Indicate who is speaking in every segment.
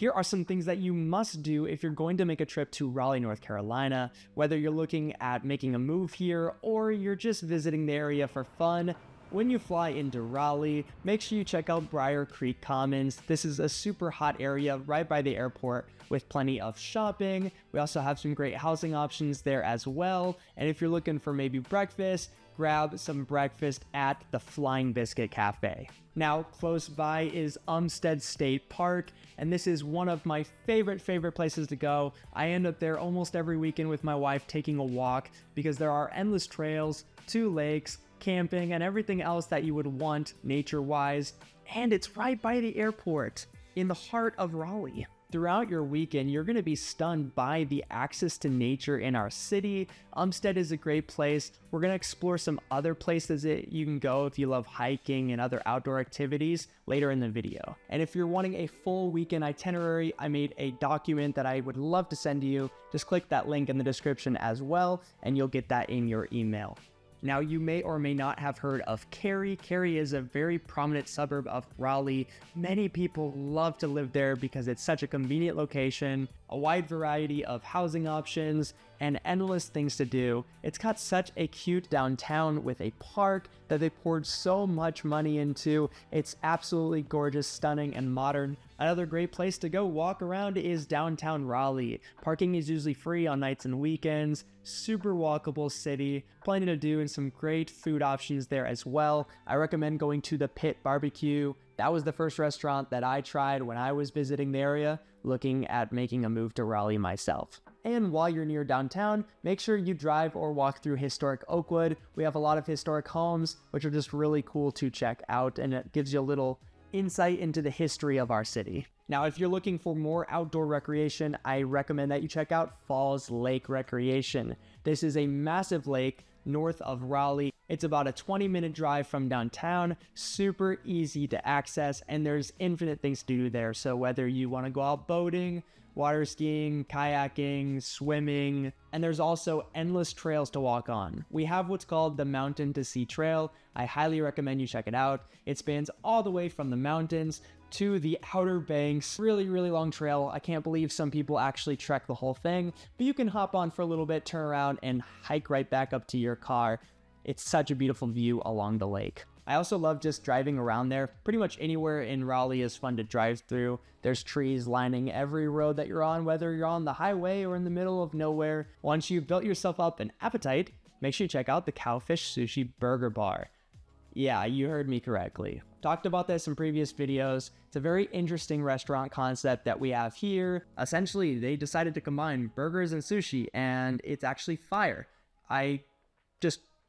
Speaker 1: Here are some things that you must do if you're going to make a trip to Raleigh, North Carolina. Whether you're looking at making a move here or you're just visiting the area for fun, when you fly into Raleigh, make sure you check out Briar Creek Commons. This is a super hot area right by the airport with plenty of shopping. We also have some great housing options there as well. And if you're looking for maybe breakfast, grab some breakfast at the Flying Biscuit Cafe. Now, close by is Umstead State Park, and this is one of my favorite places to go. I end up there almost every weekend with my wife taking a walk because there are endless trails, 2 lakes, camping, and everything else that you would want nature-wise, and it's right by the airport in the heart of Raleigh. Throughout your weekend, you're going to be stunned by the access to nature in our city. Umstead is a great place. We're going to explore some other places that you can go if you love hiking and other outdoor activities later in the video. And if you're wanting a full weekend itinerary, I made a document that I would love to send to you. Just click that link in the description as well, and you'll get that in your email. Now, you may or may not have heard of Cary. Cary is a very prominent suburb of Raleigh. Many people love to live there because it's such a convenient location, a wide variety of housing options, and endless things to do. It's got such a cute downtown with a park that they poured so much money into. It's absolutely gorgeous, stunning, and modern. Another great place to go walk around is downtown Raleigh. Parking is usually free on nights and weekends. Super walkable city, plenty to do, and some great food options there as well. I recommend going to the Pit Barbecue. That was the first restaurant that I tried when I was visiting the area, looking at making a move to Raleigh myself. And while you're near downtown, make sure you drive or walk through historic Oakwood. We have a lot of historic homes, which are just really cool to check out, and it gives you a little insight into the history of our city. Now, if you're looking for more outdoor recreation, I recommend that you check out Falls Lake Recreation. This is a massive lake north of Raleigh. It's about a 20-minute drive from downtown, super easy to access, and there's infinite things to do there. So whether you want to go out boating, water skiing, kayaking, swimming, and there's also endless trails to walk on. We have what's called the Mountain to Sea Trail. I highly recommend you check it out. It spans all the way from the mountains to the Outer Banks. Really long trail. I can't believe some people actually trek the whole thing, but you can hop on for a little bit, turn around, and hike right back up to your car. It's such a beautiful view along the lake. I also love just driving around there. Pretty much anywhere in Raleigh is fun to drive through. There's trees lining every road that you're on, whether you're on the highway or in the middle of nowhere. Once you've built yourself up an appetite, make sure you check out the Cowfish Sushi Burger Bar. Yeah, you heard me correctly. Talked about this in previous videos. It's a very interesting restaurant concept that we have here. Essentially, they decided to combine burgers and sushi, and it's actually fire.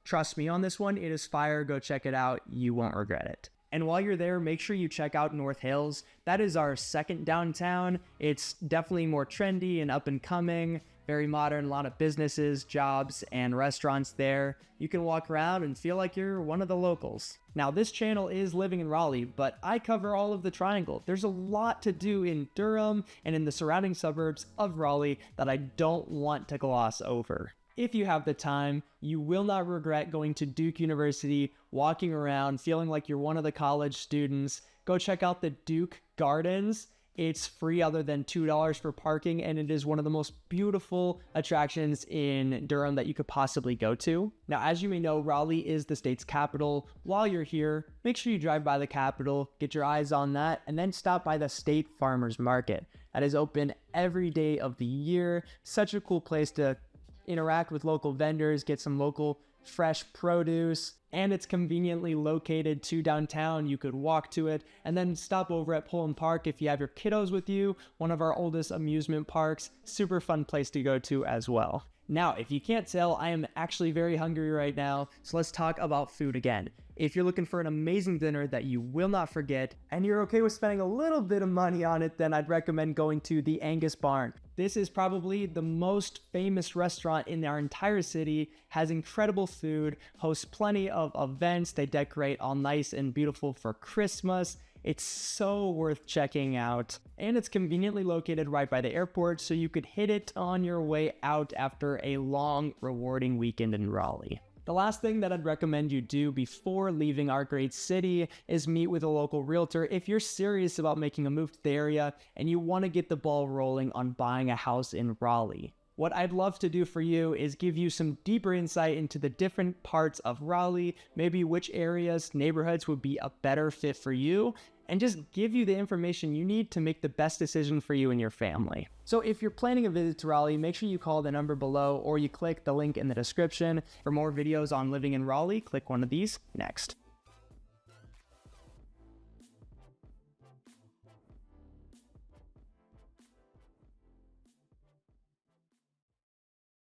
Speaker 1: Trust me on this one, it is fire. Go check it out. You won't regret it. And while you're there, make sure you check out North Hills. That is our second downtown. It's definitely more trendy and up and coming, very modern, a lot of businesses, jobs, and restaurants there. You can walk around and feel like you're one of the locals. Now, this channel is living in Raleigh, but I cover all of the triangle. There's a lot to do in Durham and in the surrounding suburbs of Raleigh that I don't want to gloss over. If you have the time, you will not regret going to Duke University, walking around, feeling like you're one of the college students. Go check out the Duke Gardens. It's free other than $2 for parking, and it is one of the most beautiful attractions in Durham that you could possibly go to. Now, as you may know, Raleigh is the state's capital. While you're here, make sure you drive by the Capitol, get your eyes on that, and then stop by the State Farmers Market. That is open every day of the year. Such a cool place to interact with local vendors, get some local fresh produce, and it's conveniently located to downtown. You could walk to it and then stop over at Pullman Park if you have your kiddos with you, one of our oldest amusement parks. Super fun place to go to as well. Now, if you can't tell, I am actually very hungry right now, so let's talk about food again. If you're looking for an amazing dinner that you will not forget, and you're okay with spending a little bit of money on it, then I'd recommend going to the Angus Barn. This is probably the most famous restaurant in our entire city, has incredible food, hosts plenty of events, they decorate all nice and beautiful for Christmas. It's so worth checking out, and it's conveniently located right by the airport, so you could hit it on your way out after a long, rewarding weekend in Raleigh. The last thing that I'd recommend you do before leaving our great city is meet with a local realtor if you're serious about making a move to the area and you want to get the ball rolling on buying a house in Raleigh. What I'd love to do for you is give you some deeper insight into the different parts of Raleigh, maybe which areas, neighborhoods would be a better fit for you, and just give you the information you need to make the best decision for you and your family. So if you're planning a visit to Raleigh, make sure you call the number below or you click the link in the description. For more videos on living in Raleigh, click one of these next.